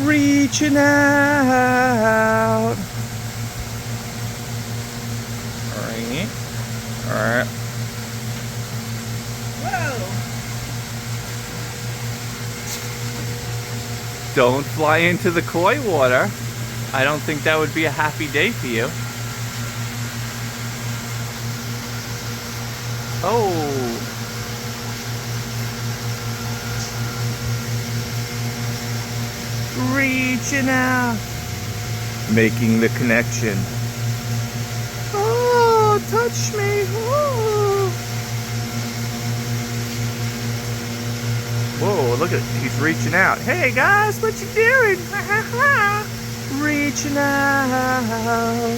Reaching out. Alright. Alright. Whoa! Don't fly into the koi water. I don't think that would be a happy day for you. Oh. Reaching out. Making the connection. Oh, touch me. Oh. Whoa, look at, he's reaching out. Hey guys, what you doing? Reaching out.